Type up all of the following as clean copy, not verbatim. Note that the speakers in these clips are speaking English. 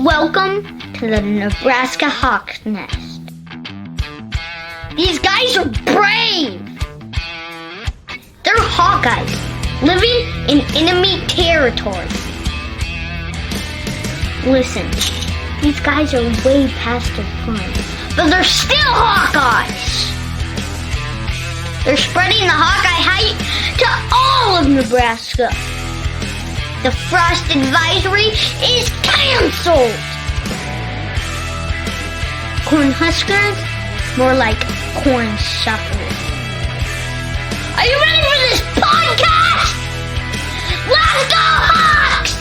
Welcome to the Nebraska Hawk's Nest. These guys are brave. They're Hawkeyes, living in enemy territory. Listen, these guys are way past their prime, but they're still Hawkeyes. They're spreading the Hawkeye hype to all of Nebraska. The frost advisory is canceled. Corn Huskers, more like corn shufflers. Are you ready for this podcast? Let's go Hawks!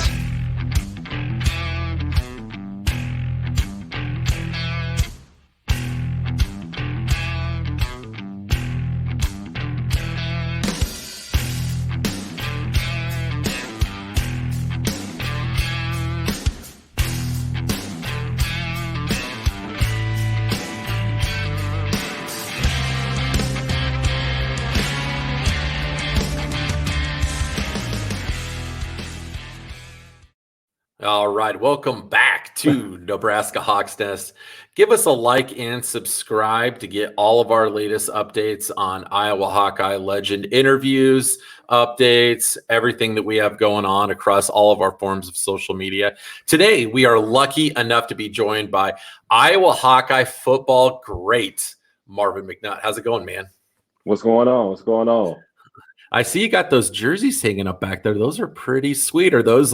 All right, welcome back to Nebraska Hawk's Nest. Give us a like and subscribe to get all of our latest updates on Iowa Hawkeye legend interviews, updates, everything that we have going on across all of our forms of social media. Today, we are lucky enough to be joined by Iowa Hawkeye football great Marvin McNutt. How's it going, man? What's going on? What's going on? I see you got those jerseys hanging up back there. Those are pretty sweet. Are those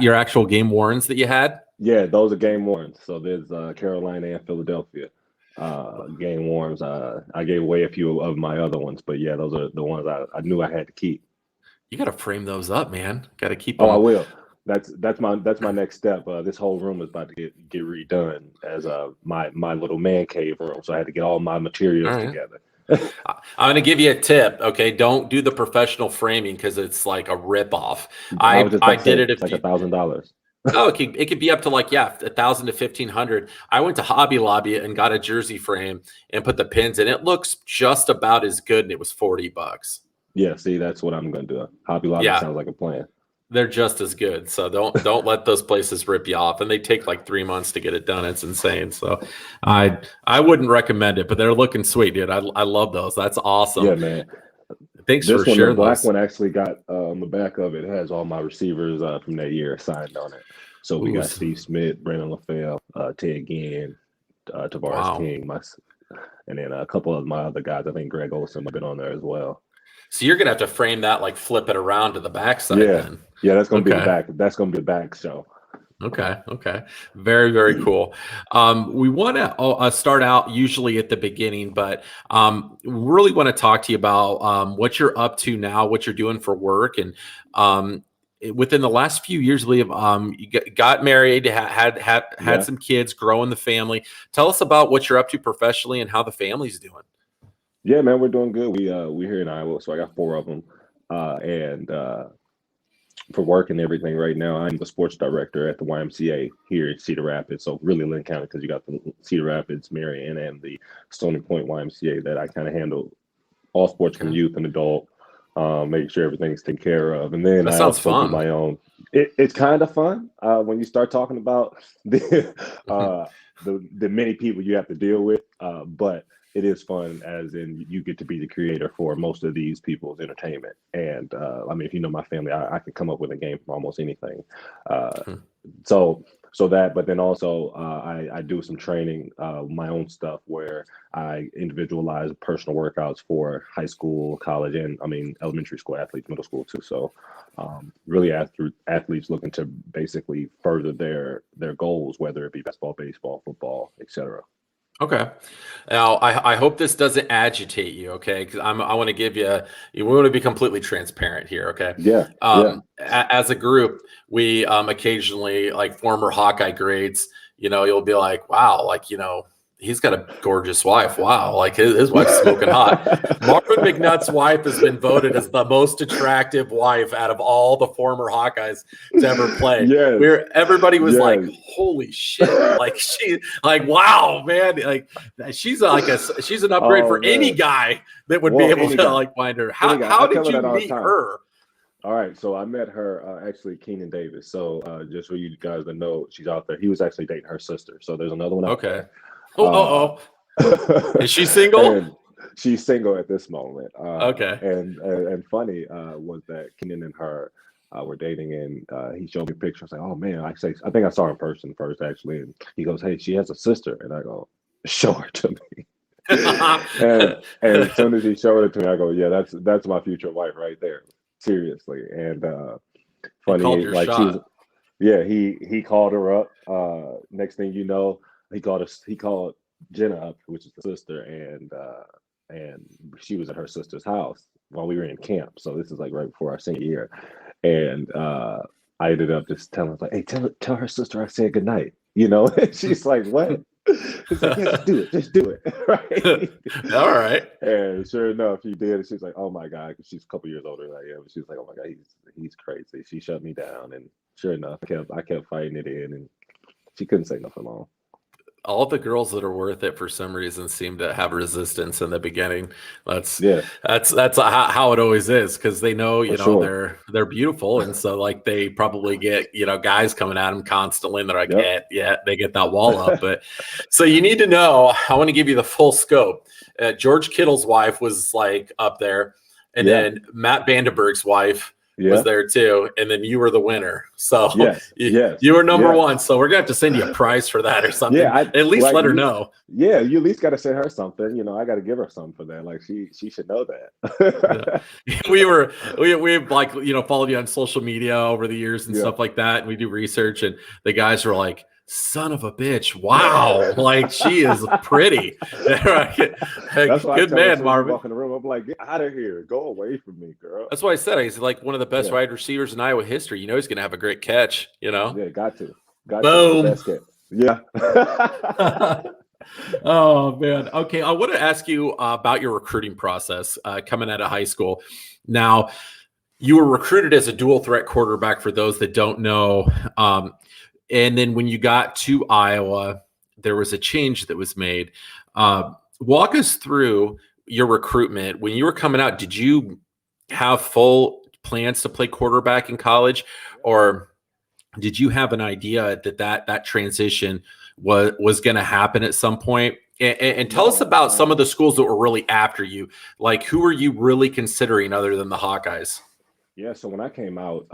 your actual game worns that you had? Yeah, those are game worns. So there's Carolina and Philadelphia game worns. I gave away a few of my other ones, but yeah, those are the ones I knew I had to keep. You got to frame those up, man. Got to keep them. Oh, I will. That's my next step. This whole room is about to get redone as my little man cave room. So I had to get all my materials together. I'm going to give you a tip. Okay, don't do the professional framing because it's like a ripoff. I did it. It's like $1,000. Oh, it could be up to like $1,000 to $1,500. I went to Hobby Lobby and got a jersey frame and put the pins in. It looks just about as good, and it was $40. Yeah, see, that's what I'm going to do. Hobby Lobby sounds like a plan. They're just as good. So don't let those places rip you off. And they take like 3 months to get it done. It's insane. So I wouldn't recommend it, but they're looking sweet, dude. I love those. That's awesome. Yeah, man. Thanks for sharing. The black one actually got on the back of it. It has all my receivers from that year signed on it. So we got Steve Smith, Brandon LaFell, Ted Ginn, Tavares King, and then a couple of my other guys. I think Greg Olson have been on there as well. So you're gonna have to frame that, like flip it around to the backside. Then. Yeah, that's gonna be the back. That's gonna be the back show. Okay. Very, very cool. We want to start out usually at the beginning, but really want to talk to you about what you're up to now, what you're doing for work, and within the last few years, Liam, you got married, had some kids, growing the family. Tell us about what you're up to professionally and how the family's doing. Yeah, man, we're doing good. We're here in Iowa, so I got 4 of them. And for work and everything right now, I'm the sports director at the YMCA here in Cedar Rapids. So really Lynn County, because you got the Cedar Rapids, Marion, and the Stony Point YMCA that I kind of handle all sports from youth and adult, making sure everything's taken care of. And then that I sounds also fun. do my own. It's kind of fun when you start talking about the many people you have to deal with, but it is fun, as in you get to be the creator for most of these people's entertainment. And I mean, if you know my family, I can come up with a game for almost anything. So that, but then also I do some training, my own stuff, where I individualize personal workouts for high school, college, and elementary school athletes, middle school too. So really athletes looking to basically further their goals, whether it be basketball, baseball, football, etc. Okay. Now, I hope this doesn't agitate you, okay? Because I want to give you we want to be completely transparent here, okay? Yeah. As a group, we occasionally, like former Hawkeye grades, you'll be like, wow, like, he's got a gorgeous wife. Wow, like his wife's smoking hot. Marvin McNutt's wife has been voted as the most attractive wife out of all the former Hawkeyes to ever play. Yes. Where everybody was like, holy shit. Like wow, man. Like she's an upgrade for any guy that would be able to like find her. How did you meet her? All right, so I met her actually Keenan Davis. So just for you guys to know, she's out there. He was actually dating her sister. So there's another one out Okay. there. Oh, is she single? And she's single at this moment. Okay. And funny was that Keenan and her were dating, and he showed me pictures. Like, oh man, I think I saw her in person first actually, and he goes, "Hey, she has a sister," and I go, "Show her to me." and as soon as he showed it to me, I go, "Yeah, that's my future wife right there." Seriously, and funny, your like she was, shot. yeah, he called her up. Next thing you know, he called Jenna up, which is the sister, and she was at her sister's house while we were in camp. So this is like right before our senior year, and I ended up just telling her like, "Hey, tell her sister I said goodnight." And she's like, "What?" It's like, "Yeah, just do it, right?" All right. And sure enough, he did. And she's like, "Oh my god," because she's a couple years older than I am. She's like, "Oh my god, he's crazy." She shut me down, and sure enough, I kept fighting it in, and she couldn't say nothing long. All the girls that are worth it for some reason seem to have resistance in the beginning. That's Yeah, how it always is, because they know for sure. they're beautiful, and so like they probably get guys coming at them constantly, and they're like, Yep. yeah, they get that wall up. But so you need to know. I want to give you the full scope. George Kittle's wife was like up there, and Yeah. then Matt Vandenberg's wife Yeah. was there too, and then you were the winner. So Yes. Yes. you were number Yes. one. So we're gonna have to send you a prize for that or something. Yeah. At least let her know. Yeah, you at least got to send her something. I got to give her something for that. Like she should know that. we like followed you on social media over the years and stuff like that, and we do research, and the guys were like, "Son of a bitch, wow, like she is pretty." That's why good man, Marvin. Walk in the room, I'm like, "Get out of here, go away from me, girl." That's why I said he's like one of the best wide receivers in Iowa history. He's gonna have a great catch. Yeah, got to. Boom. Best catch. Yeah. Oh man. Okay, I want to ask you about your recruiting process coming out of high school. Now, you were recruited as a dual threat quarterback for those that don't know. And then when you got to Iowa, there was a change that was made. Walk us through your recruitment. When you were coming out, did you have full plans to play quarterback in college, or did you have an idea that transition was going to happen at some point? And tell us about some of the schools that were really after you. Like, who were you really considering other than the Hawkeyes? Yeah, so when I came out,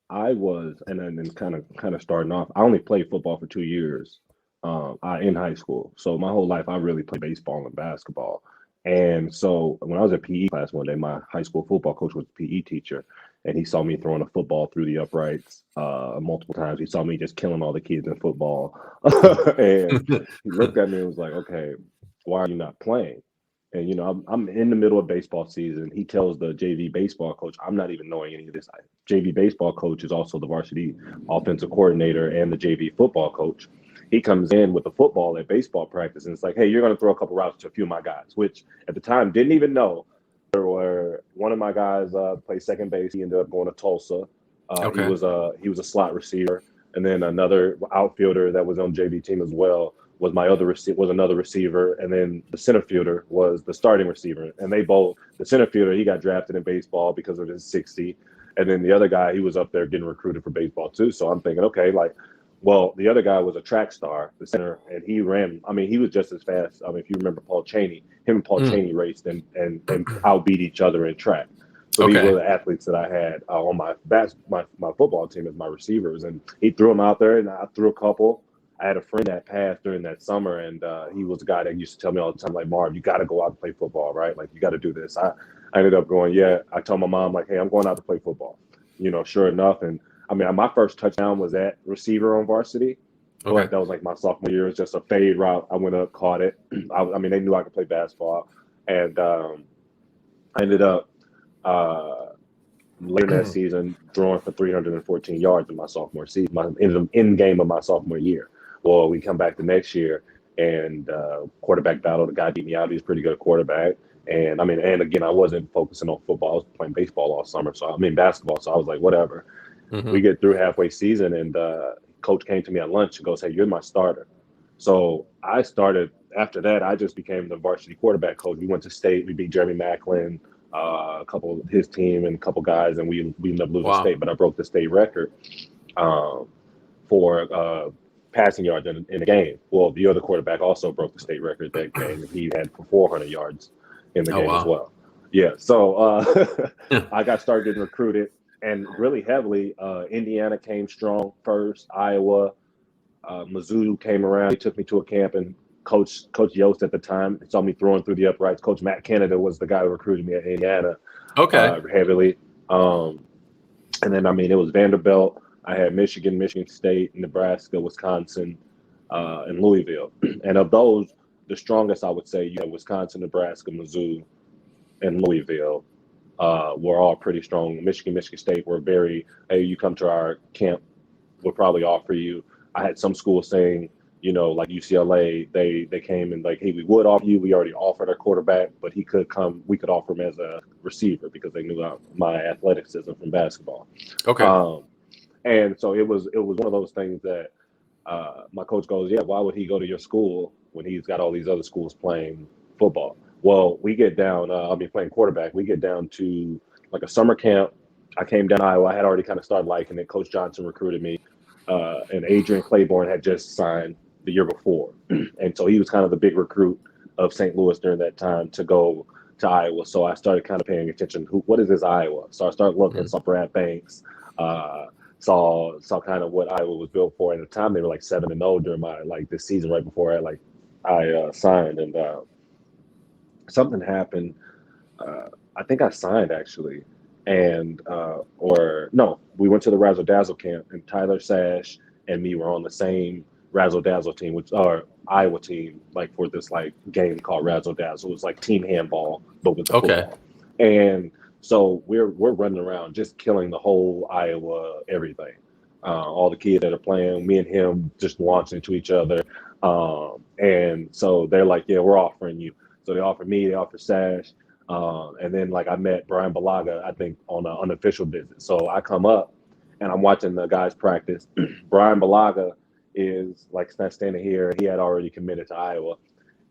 I was, and then kind of starting off, I only played football for 2 years in high school. So my whole life, I really played baseball and basketball. And so when I was in PE class one day, my high school football coach was a PE teacher, and he saw me throwing a football through the uprights multiple times. He saw me just killing all the kids in football. And he looked at me and was like, "Okay, why are you not playing?" And, I'm in the middle of baseball season. He tells the JV baseball coach, I'm not even knowing any of this. JV baseball coach is also the varsity offensive coordinator and the JV football coach. He comes in with the football at baseball practice, and it's like, "Hey, you're going to throw a couple routes to a few of my guys," which at the time didn't even know. There were one of my guys played second base. He ended up going to Tulsa. Okay. He was a slot receiver, and then another outfielder that was on JV team as well was another receiver, and then the center fielder was the starting receiver. And the center fielder, he got drafted in baseball because of his 60, and then the other guy, he was up there getting recruited for baseball too. So I'm thinking, okay, the other guy was a track star, the center, and he ran. I mean, he was just as fast. I mean, if you remember Paul Cheney, him and Paul Cheney raced and outbeat each other in track. So these were the athletes that I had on my football team as my receivers, and he threw them out there, and I threw a couple. I had a friend that passed during that summer, and he was a guy that used to tell me all the time, like, "Marv, you got to go out and play football, right? Like, you got to do this." I ended up going, yeah. I told my mom, like, "Hey, I'm going out to play football." Sure enough, and I mean, my first touchdown was at receiver on varsity. Okay. But that was like my sophomore year. It was just a fade route. I went up, caught it. I mean, they knew I could play basketball, and I ended up later that season throwing for 314 yards in my sophomore season, in game of my sophomore year. Well, we come back the next year, and quarterback battle. The guy beat me out. He was a pretty good quarterback. And I mean, and again, I wasn't focusing on football. I was playing baseball all summer. So I mean, basketball. So I was like, whatever. Mm-hmm. We get through halfway season, and coach came to me at lunch and goes, "Hey, you're my starter." So I started. After that, I just became the varsity quarterback coach. We went to state. We beat Jeremy Macklin. a couple of his team and a couple guys, and we ended up losing Wow. state. But I broke the state record for passing yards in the game. Well, the other quarterback also broke the state record that game. He had for 400 yards in the game as well. Yeah, so I got started getting recruited, and really heavily. Indiana came strong first. Iowa, Mizzou came around. He took me to a camp, and Coach Yost at the time saw me throwing through the uprights. Coach Matt Canada was the guy who recruited me at Indiana. Heavily. And then, it was Vanderbilt. I had Michigan, Michigan State, Nebraska, Wisconsin, and Louisville. And of those, the strongest, I would say, you have Wisconsin, Nebraska, Mizzou, and Louisville were all pretty strong. Michigan State were very, hey, you come to our camp, we'll probably offer you. I had some schools saying, like UCLA, they came and like, hey, we would offer you. We already offered our quarterback, but he could come. We could offer him as a receiver because they knew my athleticism from basketball. Okay. And so it was one of those things that my coach goes, yeah, why would he go to your school when he's got all these other schools playing football? Well, we get down, playing quarterback. We get down to like a summer camp. I came down to Iowa. I had already kind of started liking it. Coach Johnson recruited me, and Adrian Claiborne had just signed the year before. And so he was kind of the big recruit of St. Louis during that time to go to Iowa. So I started kind of paying attention. What is this Iowa? So I started looking, saw Brad Banks, saw kind of what Iowa was built for. At the time, they were like 7-0 during my this season right before I signed, and something happened. I think I signed actually, and we went to the Razzle Dazzle camp, and Tyler Sash and me were on the same Razzle Dazzle team, which our Iowa team, for this game called Razzle Dazzle. It was like team handball, but with the football. And so we're running around just killing the whole Iowa everything. All the kids that are playing, me and him just launching into each other. And so they're like, yeah, we're offering you. So they offered me, they offered Sash. And then I met Brian Balaga, I think, on an unofficial visit. So I come up and I'm watching the guys practice. Brian Balaga is not standing here. He had already committed to Iowa.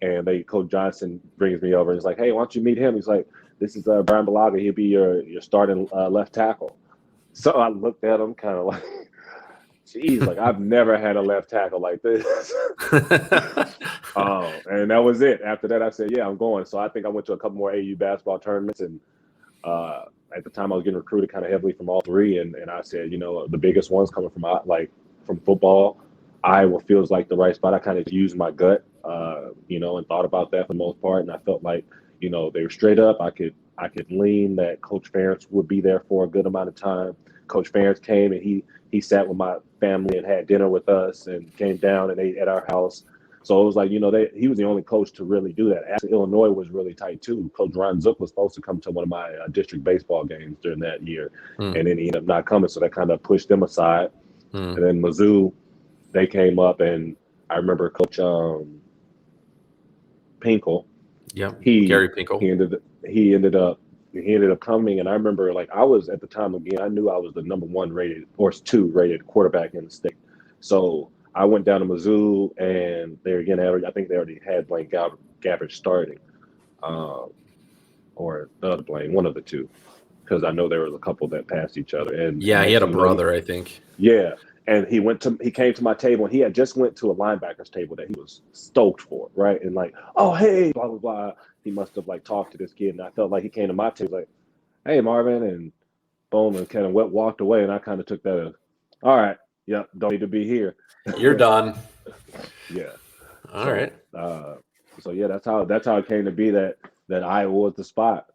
And Coach Johnson brings me over and he's like, hey, why don't you meet him? He's like, this is Brian Balaga. He'll be your starting left tackle. So I looked at him kind of like, geez, I've never had a left tackle like this. And that was it. After that, I said, yeah, I'm going. So I think I went to a couple more AU basketball tournaments. And at the time, I was getting recruited kind of heavily from all three. And I said, the biggest ones coming from from football, Iowa feels like the right spot. I kind of used my gut, and thought about that for the most part. And I felt like, they were straight up. I could lean that Coach Ferentz would be there for a good amount of time. Coach Ferentz came and he sat with my family and had dinner with us and came down and ate at our house. So it was like, he was the only coach to really do that. Actually, Illinois was really tight too. Coach Ron Zook was supposed to come to one of my district baseball games during that year. And then he ended up not coming. So that kind of pushed them aside. And then Mizzou, they came up, and I remember Coach Pinkel. Yeah, Gary Pinkel. He ended up coming, and I remember I was at the time, again, I knew I was the number 1 rated or 2 rated quarterback in the state. So I went down to Mizzou, and I think they already had Blaine Gabbert starting, or the other Blaine, one of the two, because I know there was a couple that passed each other. And yeah, he had a brother, I think. Yeah. And he came to my table, and he had just went to a linebacker's table that he was stoked for, right? And oh, hey, blah, blah, blah. He must have talked to this kid, and I felt like he came to my table like, hey, Marvin, and boom, and kind of walked away. And I kind of took that as, all right, yep, don't need to be here. You're done. Yeah. All right. So yeah, that's how it came to be that Iowa was the spot.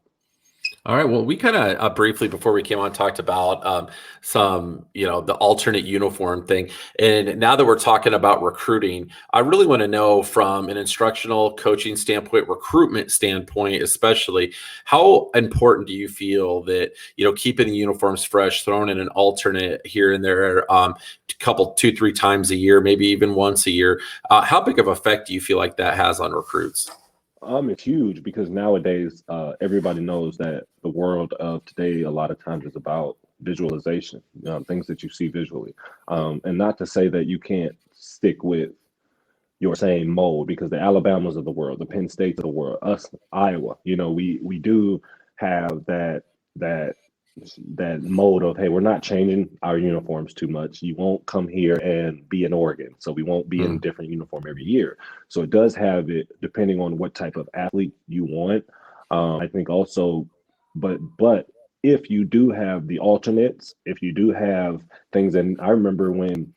All right. Well, we kind of briefly before we came on talked about some, the alternate uniform thing. And now that we're talking about recruiting, I really want to know from an instructional coaching standpoint, recruitment standpoint, especially, how important do you feel that, keeping the uniforms fresh, throwing in an alternate here and there, 2-3 times a year, maybe even once a year, how big of effect do you feel like that has on recruits? It's huge because nowadays everybody knows that the world of today a lot of times is about visualization, things that you see visually. And not to say that you can't stick with your same mold, because the Alabamas of the world, the Penn States of the world, us, Iowa, we do have that mode of, hey, we're not changing our uniforms too much. You won't come here and be in Oregon, so we won't be in a different uniform every year. So it does have it depending on what type of athlete you want. I think also, but if you do have the alternates, if you do have things, and I remember when,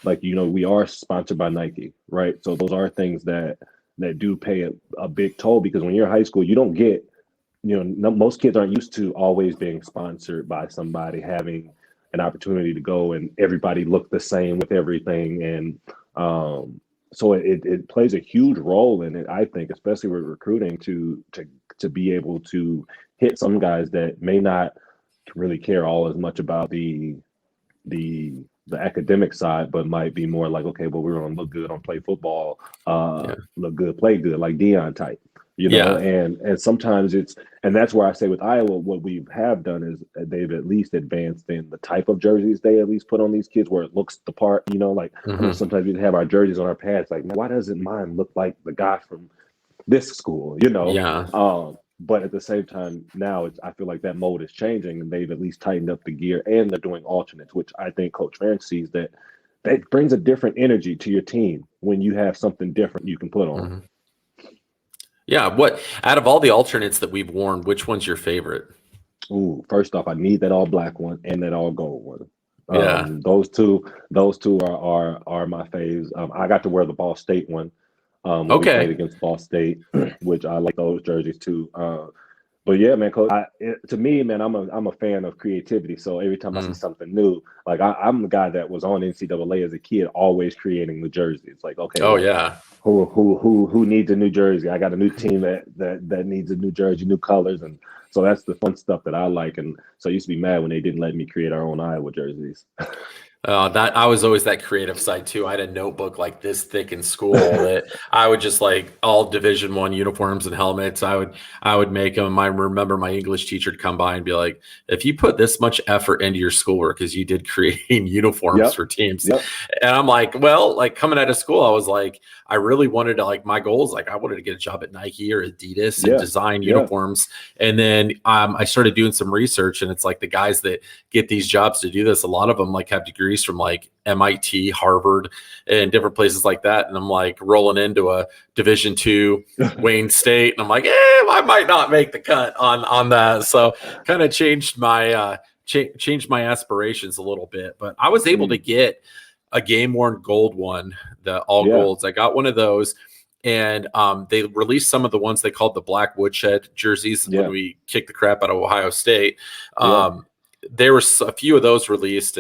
like, we are sponsored by Nike, right? So those are things that do pay a big toll, because when you're in high school, you don't get, most kids aren't used to always being sponsored by somebody, having an opportunity to go and everybody look the same with everything. And so it plays a huge role in it, I think, especially with recruiting, to be able to hit some guys that may not really care all as much about the academic side, but might be more like, okay, well, we're going to look good on play football, look good, play good, like Dion type, and sometimes and that's where I say with Iowa, what we have done is they've at least advanced in the type of jerseys they at least put on these kids, where it looks the part, like I mean, sometimes we have our jerseys on our pads, like, man, why doesn't mine look like the guy from this school, but at the same time, now I feel like that mode is changing, and they've at least tightened up the gear, and they're doing alternates, which I think Coach Ferentz sees that brings a different energy to your team when you have something different you can put on. Yeah. What, out of all the alternates that we've worn, which one's your favorite? Ooh, first off, I need that all black one and that all gold one. Yeah. Those two are my faves. I got to wear the Ball State one. When we played against Ball State, which I like those jerseys too. But yeah, man, Coach, to me, man, I'm a fan of creativity. So every time I see something new, like I'm the guy that was on NCAA as a kid, always creating the jersey. It's like, okay, who needs a new jersey? I got a new team that needs a new jersey, new colors, and so that's the fun stuff that I like. And so I used to be mad when they didn't let me create our own Iowa jerseys. That I was always that creative side too. I had a notebook like this thick in school that I would just, like, all Division I uniforms and helmets. I would make them. I remember my English teacher would come by and be like, "If you put this much effort into your schoolwork as you did creating uniforms for teams," and I'm like, well, like, coming out of school, I was like, I really wanted to, like, my goals, like, I wanted to get a job at Nike or Adidas and design uniforms. And then I started doing some research, and it's like the guys that get these jobs to do this, a lot of them like have degrees from like MIT, Harvard, and different places like that. And I'm like rolling into a Division II Wayne State, and I'm like, I might not make the cut on that. So kind of changed my aspirations a little bit. But I was able to get a game worn gold one, the all golds. I got one of those. And they released some of the ones they called the black woodshed jerseys when we kicked the crap out of Ohio State. There were a few of those released,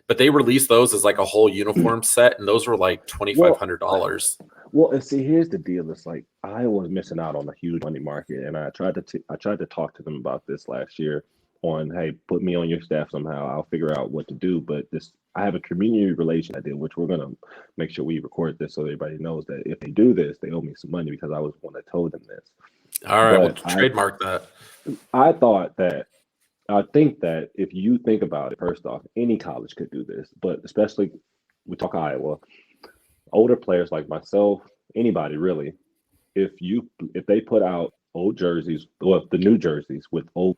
but they released those as like a whole uniform set, and those were like $2,500. Well, and see, here's the deal. It's like Iowa's missing out on a huge money market, and I tried to talk to them about this last year on, hey, put me on your staff somehow. I'll figure out what to do. But I have a community relation I did, which we're gonna make sure we record this so everybody knows that if they do this, they owe me some money, because I was the one that told them this. All right, we'll trademark that. I think that if you think about it, first off, any college could do this, but especially we talk Iowa, older players like myself, anybody really, if they put out old jerseys, well, the new jerseys with old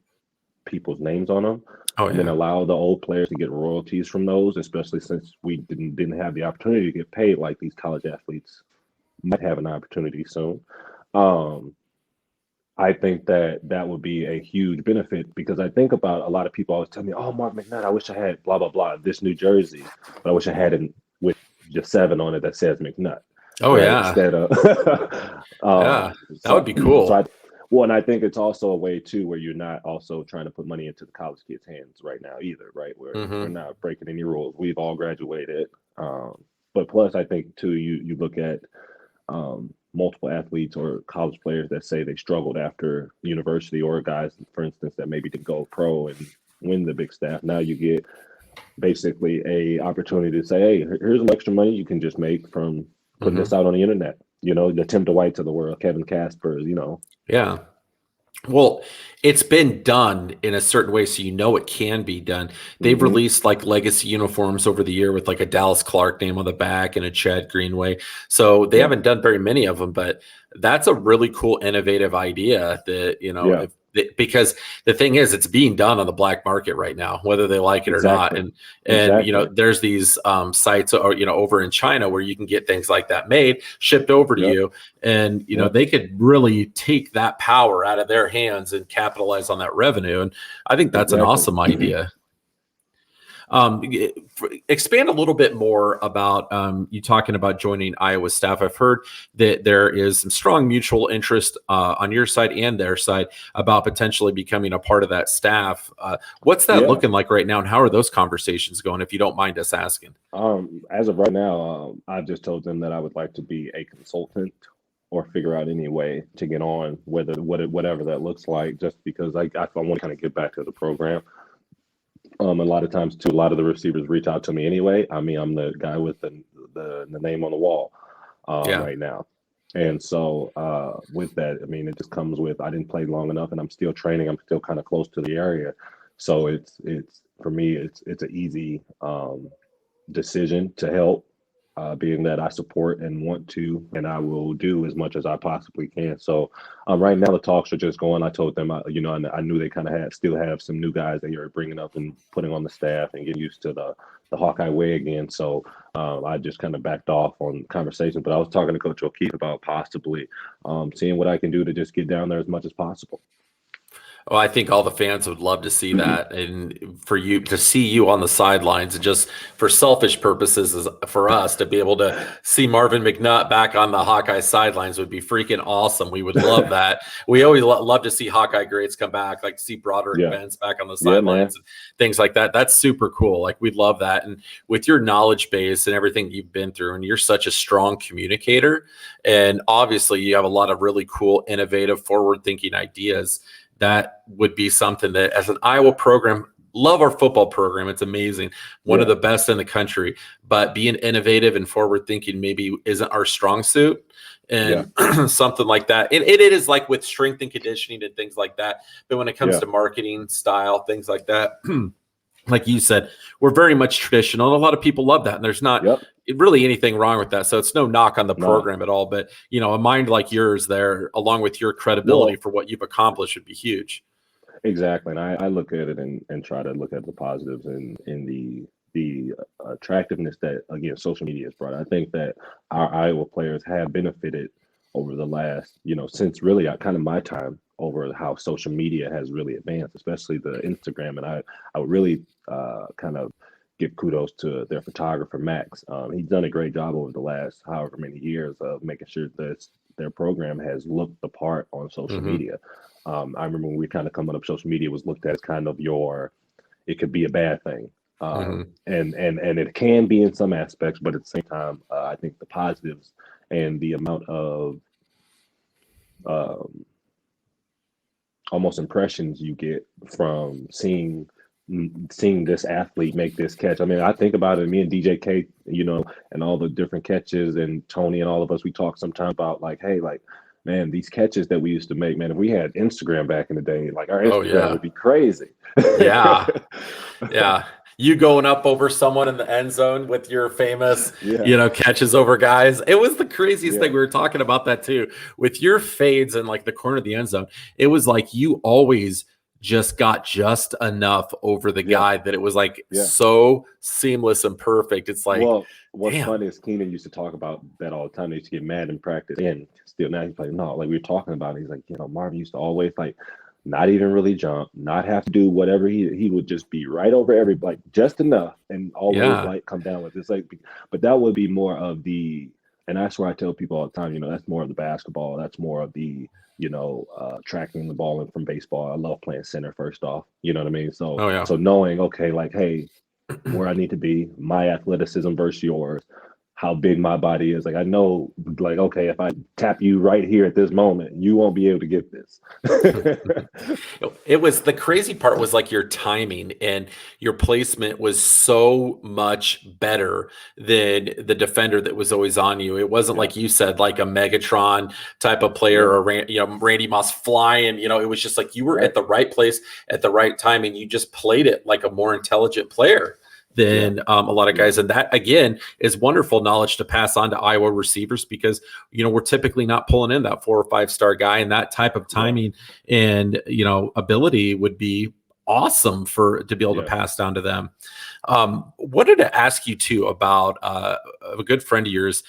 people's names on them, and then allow the old players to get royalties from those, especially since we didn't have the opportunity to get paid like these college athletes might have an opportunity soon. I think that would be a huge benefit, because I think about a lot of people always tell me, oh, Marvin McNutt, I wish I had blah, blah, blah, this new jersey, but I wish I had it with just 7 on it that says McNutt. Oh, right? Instead of, that would be cool. And I think it's also a way too where you're not also trying to put money into the college kids' hands right now either, right? Where we're not breaking any rules. We've all graduated. But plus, I think too, you look at multiple athletes or college players that say they struggled after university, or guys, for instance, that maybe didn't go pro and win the big staff. Now you get basically a opportunity to say, hey, here's some extra money you can just make from putting this out on the internet. The Tim DeWights of the world, Kevin Caspers, Yeah. Well, it's been done in a certain way, so it can be done. They've released like legacy uniforms over the year with like a Dallas Clark name on the back and a Chad Greenway. So they haven't done very many of them, but that's a really cool, innovative idea that, Because the thing is, it's being done on the black market right now, whether they like it or not. And there's these sites, or over in China where you can get things like that made, shipped over to you, and they could really take that power out of their hands and capitalize on that revenue. And I think that's an awesome idea. Expand a little bit more about you talking about joining Iowa staff. I've heard that there is some strong mutual interest on your side and their side about potentially becoming a part of that staff. What's that looking like right now, and how are those conversations going, if you don't mind us asking? As of right now, I've just told them that I would like to be a consultant or figure out any way to get on, whatever that looks like, just because I want to kind of get back to the program. A lot of times too, a lot of the receivers reach out to me anyway. I mean, I'm the guy with the name on the wall right now. And so with that, I mean, it just comes with, I didn't play long enough and I'm still training. I'm still kind of close to the area. So it's for me, it's an easy decision to help, being that I support and want to, and I will do as much as I possibly can. So right now the talks are just going. I told them, I knew they kind of still have some new guys that you're bringing up and putting on the staff and getting used to the Hawkeye way again. So I just kind of backed off on conversation, but I was talking to Coach O'Keefe about possibly seeing what I can do to just get down there as much as possible. Well, I think all the fans would love to see that, and for you to see you on the sidelines, and just for selfish purposes, for us to be able to see Marvin McNutt back on the Hawkeye sidelines would be freaking awesome. We would love that. We always love to see Hawkeye greats come back, like to see Broderick Benz back on the sidelines and things like that. That's super cool. Like, we'd love that. And with your knowledge base and everything you've been through, and you're such a strong communicator, and obviously you have a lot of really cool, innovative, forward-thinking ideas. That would be something that, as an Iowa program, love our football program. It's amazing. One of the best in the country. But being innovative and forward-thinking maybe isn't our strong suit. And something like that. And it is like with strength and conditioning and things like that. But when it comes to marketing style, things like that, like you said, we're very much traditional. And a lot of people love that. And there's not really anything wrong with that. So it's no knock on the program at all. But, a mind like yours there, along with your credibility for what you've accomplished, would be huge. Exactly. And I look at it and try to look at the positives and the attractiveness that, again, social media has brought. I think that our Iowa players have benefited over the last, since really kind of my time, over how social media has really advanced, especially the Instagram. And I would really kind of give kudos to their photographer, Max. He's done a great job over the last however many years of making sure that their program has looked the part on social media. I remember when we kind of coming up, social media was looked at as kind of it could be a bad thing. And it can be in some aspects, but at the same time, I think the positives and the amount of almost impressions you get from seeing this athlete make this catch. I mean, I think about it, me and DJ K, and all the different catches, and Tony and all of us, we talk sometimes about like, hey, like, man, these catches that we used to make, man, if we had Instagram back in the day, like our Instagram would be crazy. You going up over someone in the end zone with your famous, catches over guys. It was the craziest thing. We were talking about that too. With your fades in like the corner of the end zone, it was like you always just got just enough over the guy that it was like so seamless and perfect. It's like, well, what's funny is Keenan used to talk about that all the time. They used to get mad in practice, and still now he's like, no, like we were talking about it. He's like, Marvin used to always like not even really jump, not have to do whatever he would just be right over everybody, like just enough, and always like come down with it. It's like, but that would be more of the, and that's where I tell people all the time, that's more of the basketball. That's more of the, tracking the ball in from baseball. I love playing center first off, you know what I mean? So, so knowing, okay, like, hey, where I need to be, my athleticism versus yours, how big my body is. Like, I know, like, okay, if I tap you right here at this moment, you won't be able to get this. It was, the crazy part was like your timing and your placement was so much better than the defender that was always on you. It wasn't like you said, like a Megatron type of player or, Randy Moss flying, it was just like you were at the right place at the right time and you just played it like a more intelligent player. than a lot of guys. And that, again, is wonderful knowledge to pass on to Iowa receivers because, we're typically not pulling in that 4 or 5 star guy, and that type of timing and, ability would be awesome to be able to pass down to them. Wanted to ask you too about a good friend of yours,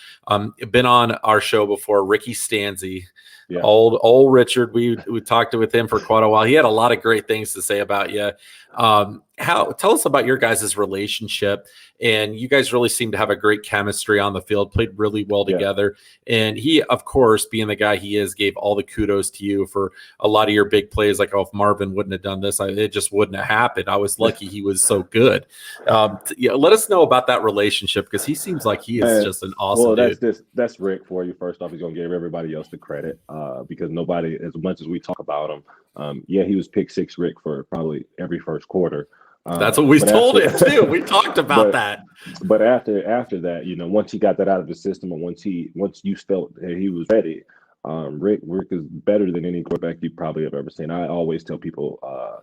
been on our show before, Ricky Stanzi. Yeah. Old Richard. We talked with him for quite a while. He had a lot of great things to say about you. Tell us about your guys' relationship. And you guys really seem to have a great chemistry on the field, played really well together. And he, of course, being the guy he is, gave all the kudos to you for a lot of your big plays. Like, if Marvin wouldn't have done this, it just wouldn't have happened. I was lucky he was so good. Let us know about that relationship, because he seems like he is just an awesome dude. That's Rick for you. First off, he's going to give everybody else the credit because nobody, as much as we talk about him, he was pick 6 Rick for probably every first quarter. That's what we told him too. We talked about that. But after that, once he got that out of the system, and once you felt that he was ready, Rick is better than any quarterback you probably have ever seen. I always tell people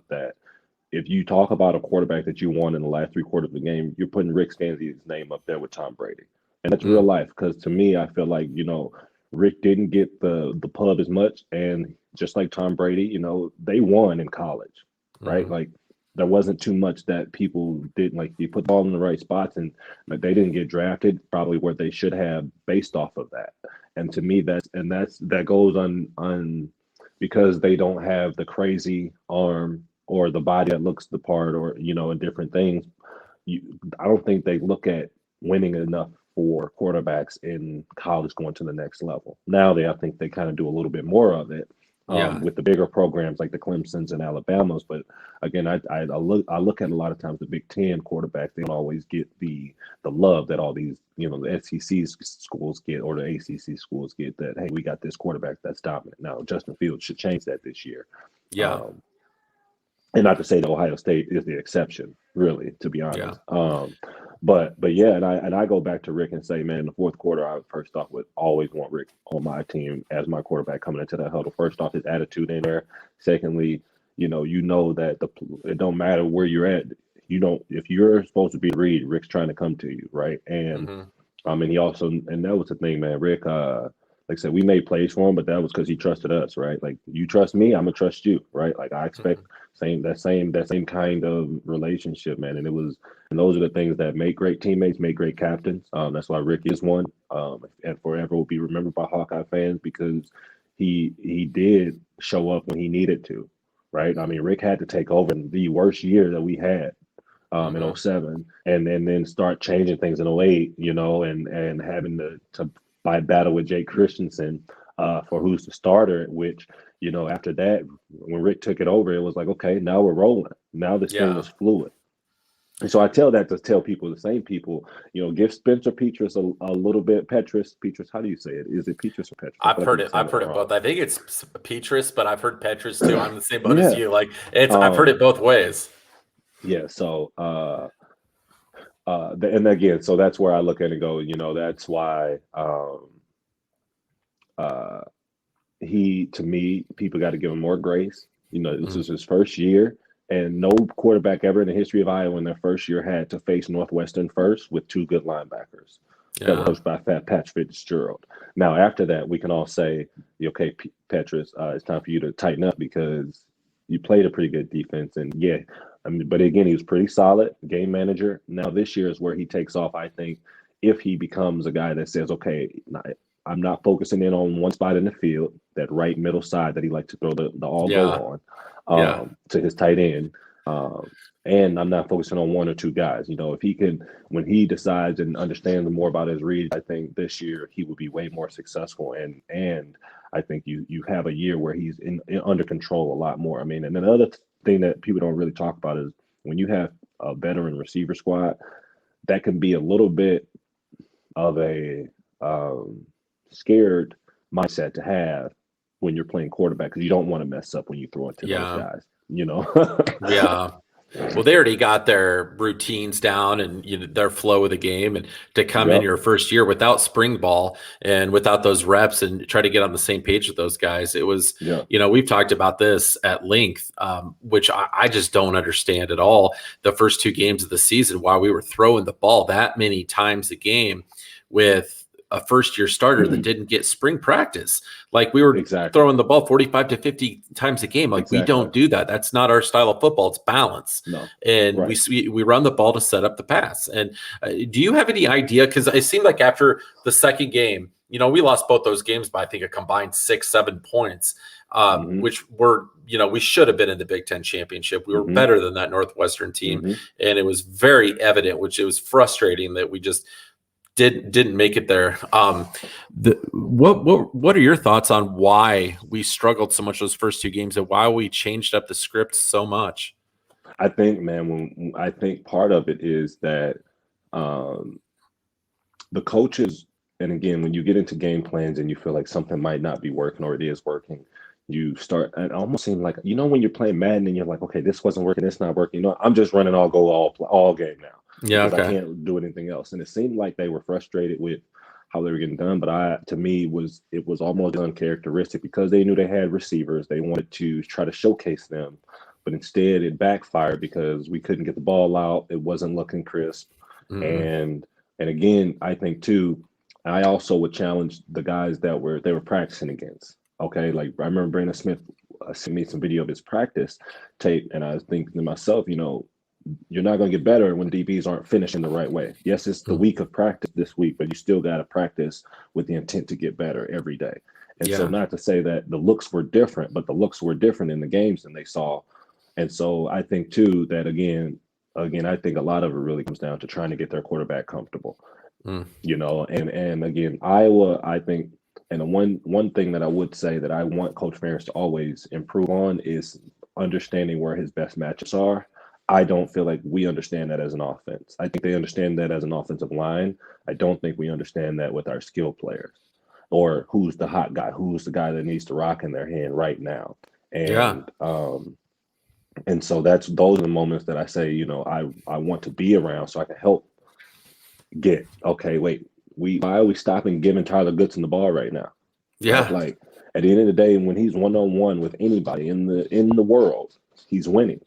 that if you talk about a quarterback that you won in the last 3 quarters of the game, you're putting Rick Stanzi's name up there with Tom Brady, and that's real life. Because to me, I feel like Rick didn't get the pub as much, and just like Tom Brady, they won in college, right? Like, there wasn't too much that people didn't like. You put the ball in the right spots, and they didn't get drafted probably where they should have based off of that. And to me, that goes on because they don't have the crazy arm or the body that looks the part, or and different things. I don't think they look at winning enough for quarterbacks in college going to the next level. Now I think they kind of do a little bit more of it. With the bigger programs like the Clemsons and Alabamas. But again, I look at a lot of times the Big Ten quarterbacks, they don't always get the love that all these, the SEC schools get or the ACC schools get, that, hey, we got this quarterback that's dominant. Now, Justin Fields should change that this year. And not to say that Ohio State is the exception, really, to be honest. But and I go back to Rick and say, man, in the fourth quarter, I first off would always want Rick on my team as my quarterback coming into that huddle. First off, his attitude in there. Secondly, that it don't matter where you're at. If you're supposed to be read, Rick's trying to come to you, right? And and he also, and that was the thing, man. Rick, like I said, we made plays for him, but that was because he trusted us, right? Like, you trust me, I'm gonna trust you, right? Like, I expect that same kind of relationship, man. And those are the things that make great teammates, make great captains. That's why Rick is one, and forever will be remembered by Hawkeye fans, because he did show up when he needed to, right? I mean, Rick had to take over in the worst year that we had. In 07, and then start changing things in 08, and having to fight battle with Jake Christensen for who's the starter, which, after that, when Rick took it over, it was like, okay, now we're rolling. Now this thing is fluid. And so I tell people, the same people, give Spencer Petras a little bit. Petras, how do you say it? Is it Petras or Petras? I've heard it both. I think it's Petras, but I've heard Petras too. I'm the same boat as you. Like, I've heard it both ways. Yeah. So, and again, so that's where I look at it and go, that's why to me, people got to give him more grace. This is his first year, and no quarterback ever in the history of Iowa in their first year had to face Northwestern first with 2 good linebackers that were coached by Pat Fitzgerald. Now, after that, we can all say, okay, Petras, it's time for you to tighten up, because you played a pretty good defense, and but again, he was pretty solid game manager. Now this year is where he takes off, I think, if he becomes a guy that says, okay, I'm not focusing in on one spot in the field, that right middle side that he likes to throw the all-go on to his tight end. And I'm not focusing on 1 or 2 guys. If he can, when he decides and understands more about his read, I think this year he will be way more successful. And I think you have a year where he's under control a lot more. I mean, and another thing that people don't really talk about is when you have a veteran receiver squad, that can be a little bit of a scared mindset to have when you're playing quarterback, because you don't want to mess up when you throw it to those guys, Well, they already got their routines down and their flow of the game, and to come in your first year without spring ball and without those reps and try to get on the same page with those guys, it was, we've talked about this at length, which I just don't understand at all. The first 2 games of the season, while we were throwing the ball that many times a game with a first-year starter that didn't get spring practice. Like, we were throwing the ball 45 to 50 times a game. Like, we don't do that. That's not our style of football. It's balance. No. And we run the ball to set up the pass. And do you have any idea? Because it seemed like after the second game, we lost both those games by, I think, a combined 6-7 points, which were, we should have been in the Big Ten championship. We were better than that Northwestern team. And it was very evident, which it was frustrating that we just didn't make it there. What are your thoughts on why we struggled so much those first 2 games and why we changed up the script so much? I think, man, I think part of it is that the coaches, and again, when you get into game plans and you feel like something might not be working or it is working, you start, and it almost seems like, when you're playing Madden and you're like, okay, this wasn't working, it's not working. I'm just running all game now. Yeah, I can't do anything else. And it seemed like they were frustrated with how they were getting done. But to me, it was almost uncharacteristic because they knew they had receivers. They wanted to try to showcase them, but instead it backfired because we couldn't get the ball out. It wasn't looking crisp. And again, I think too, I also would challenge the guys that they were practicing against. Okay, like I remember Brandon Smith sent me some video of his practice tape, and I was thinking to myself, you're not going to get better when DBs aren't finishing the right way. Yes, it's the week of practice this week, but you still got to practice with the intent to get better every day. And so not to say that the looks were different, but the looks were different in the games than they saw. And so I think too that again, I think a lot of it really comes down to trying to get their quarterback comfortable. And again, Iowa, I think, and the one thing that I would say that I want Coach Ferentz to always improve on is understanding where his best matchups are. I don't feel like we understand that as an offense. I think they understand that as an offensive line. I don't think we understand that with our skill players, or who's the hot guy, who's the guy that needs to rock in their hand right now. And and so those are the moments that I say, I want to be around so I can help get, okay, wait, why are we stopping giving Tyler Goodson the ball right now? Yeah. Like at the end of the day, when he's one-on-one with anybody in the world, he's winning.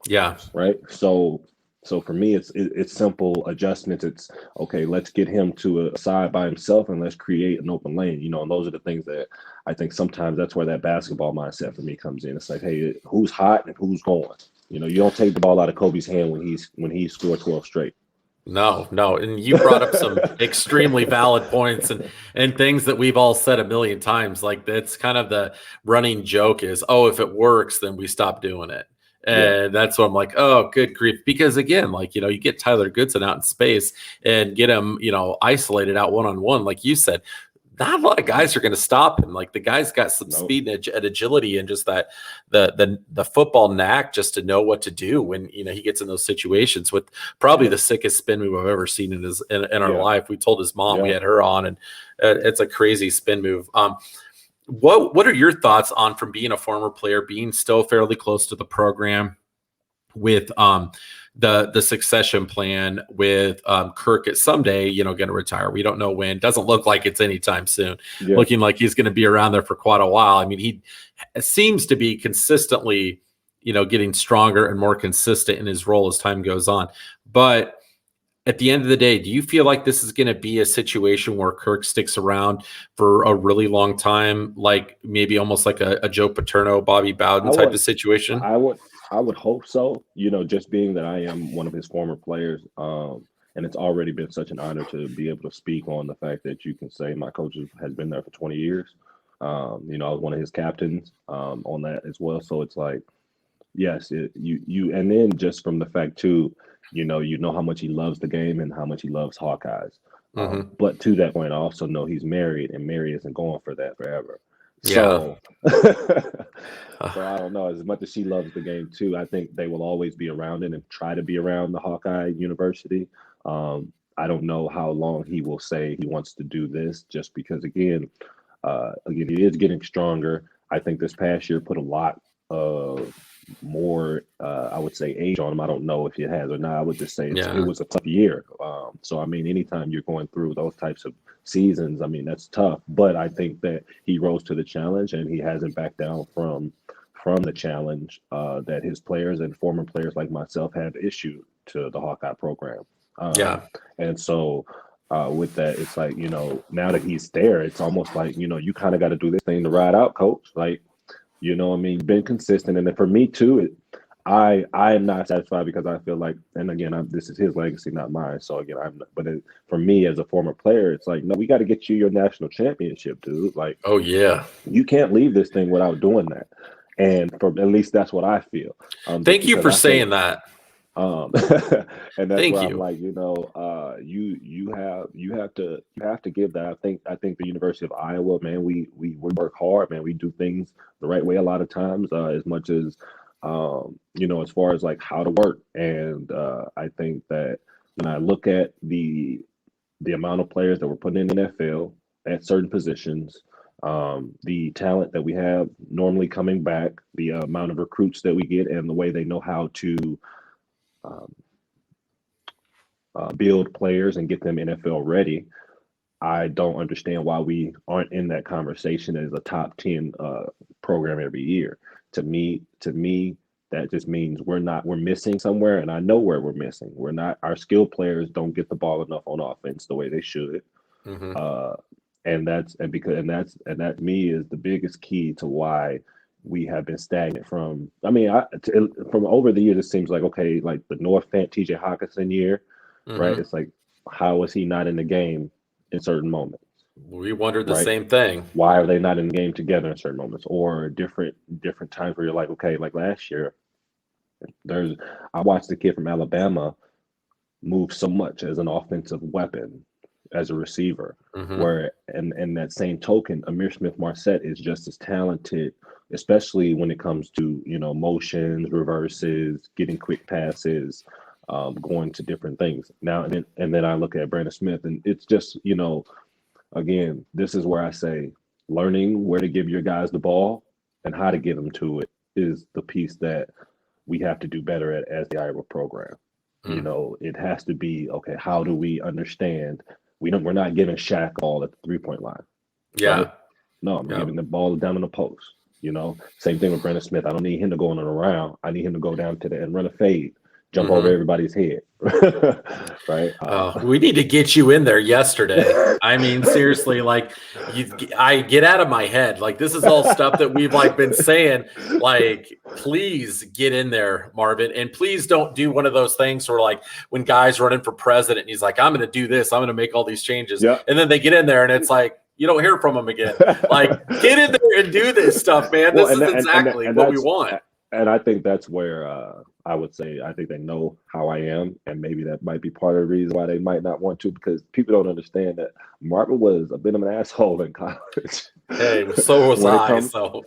Yeah. Right. So for me, it's simple adjustments. It's okay. Let's get him to a side by himself and let's create an open lane. And those are the things that I think sometimes that's where that basketball mindset for me comes in. It's like, hey, who's hot and who's going? You don't take the ball out of Kobe's hand when he scored 12 straight. No. And you brought up some extremely valid points and things that we've all said a million times. Like, that's kind of the running joke is, if it works, then we stop doing it. And that's what I'm like, oh, good grief. Because again, like, you get Tyler Goodson out in space and get him, isolated out one-on-one, like you said, not a lot of guys are going to stop him. Like, the guy's got some speed and agility and just that the football knack just to know what to do when, he gets in those situations with probably the sickest spin move I've ever seen in our life. We told his mom we had her on, and it's a crazy spin move. What are your thoughts on, from being a former player, being still fairly close to the program, with the succession plan with Kirk at someday, going to retire? We don't know when. Doesn't look like it's anytime soon. Looking like he's going to be around there for quite a while. I mean, he seems to be consistently, getting stronger and more consistent in his role as time goes on. But at the end of the day, do you feel like this is going to be a situation where Kirk sticks around for a really long time, like maybe almost like a Joe Paterno, Bobby Bowden type of situation? I would hope so. Just being that I am one of his former players, and it's already been such an honor to be able to speak on the fact that you can say my coach has been there for 20 years. I was one of his captains on that as well. So it's like, yes, you, and then just from the fact too, you know how much he loves the game and how much he loves Hawkeyes. But to that point, I also know he's married, and Mary isn't going for that forever. So, so I don't know. As much as she loves the game too, I think they will always be around it and try to be around the Hawkeye University. I don't know how long he will say he wants to do this, just because again, he is getting stronger. I think this past year put a lot more, I would say, age on him. I don't know if it has or not. I would just say it Yeah. was a tough year. So, I mean, anytime you're going through those types of seasons, I mean, that's tough. But I think that he rose to the challenge, and he hasn't backed down from the challenge that his players and former players like myself have issued to the Hawkeye program. Yeah. And so with that, it's like, now that he's there, it's almost like, you kind of got to do this thing to ride out, coach. Like, I mean, you've been consistent. And then for me too, I am not satisfied because I feel like, and again, this is his legacy, not mine. So again, for me as a former player, it's like, no, we got to get you your national championship, dude. Like, Oh yeah. you can't leave this thing without doing that. And at least that's what I feel. Thank you for saying that. And that's Thank where you. I'm like, you have to give that. I think the University of Iowa, man, we work hard, man. We do things the right way a lot of times, as much as as far as like how to work. And I think that when I look at the amount of players that we're putting in the NFL at certain positions, the talent that we have normally coming back, the amount of recruits that we get, and the way they know how to build players and get them NFL ready, I don't understand why we aren't in that conversation as a top 10 program every year. To me, that just means we're missing somewhere, and I know where we're missing. Our skilled players don't get the ball enough on offense the way they should. Mm-hmm. And that me is the biggest key to why we have been stagnant from over the years. It seems like, okay, like the North Fant TJ Hawkinson year, Mm-hmm. right? It's like, how is he not in the game in certain moments? We wondered the right? same thing. Why are they not in the game together in certain moments, or different times where you're like, okay, like last year, I watched the kid from Alabama move so much as an offensive weapon, as a receiver, Mm-hmm. where and that same token, Amir Smith-Marset is just as talented, especially when it comes to motions, reverses, getting quick passes, going to different things. Now and then I look at Brandon Smith, and it's just again, this is where I say learning where to give your guys the ball and how to get them to it is the piece that we have to do better at as the Iowa program. It has to be, okay, how do we understand? We're not giving Shaq all at the 3-point line. Yeah. Right? No, I'm giving the ball down in the post. Same thing with Brandon Smith. I don't need him to go on and around. I need him to go down to and run a fade, jump over everybody's head. Right? We need to get you in there yesterday. I mean, seriously, like I get out of my head. Like, this is all stuff that we've been saying, like, please get in there, Marvin. And please don't do one of those things where when guys running for president, and he's like, I'm going to do this, I'm going to make all these changes. Yep. And then they get in there and it's like, you don't hear from them again. Like, get in there and do this stuff, man. This is exactly what we want. And I think that's where I would say I think they know how I am, and maybe that might be part of the reason why they might not want to, because people don't understand that Marvin was a bit of an asshole in college. Hey, so was I.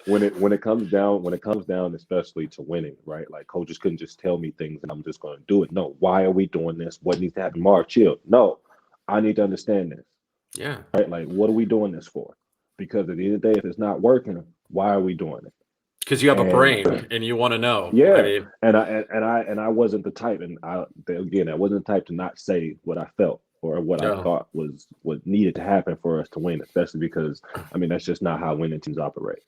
When it comes down, especially to winning, right? Like, coaches couldn't just tell me things and I'm just going to do it. No, why are we doing this? What needs to happen? Marv, chill. No, I need to understand this. Yeah. Right. Like, what are we doing this for? Because at the end of the day, if it's not working, why are we doing it? Because you have a brain and you want to know. Yeah. I mean, and I wasn't the type, and I wasn't the type to not say what I felt or what I thought was what needed to happen for us to win, especially because that's just not how winning teams operate.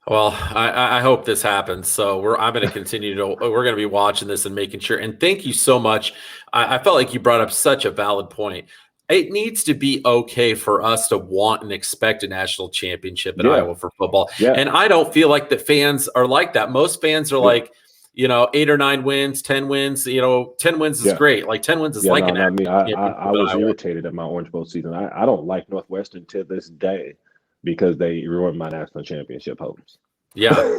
Well, I hope this happens. So I'm going to continue we're going to be watching this and making sure. And thank you so much. I felt like you brought up such a valid point. It needs to be okay for us to want and expect a national championship in Iowa for football. Yeah. And I don't feel like the fans are like that. Most fans are like, 8 or 9 wins, 10 wins. 10 wins is great. Like 10 wins is I was irritated at my Orange Bowl season. I don't like Northwestern to this day because they ruined my national championship hopes. Yeah.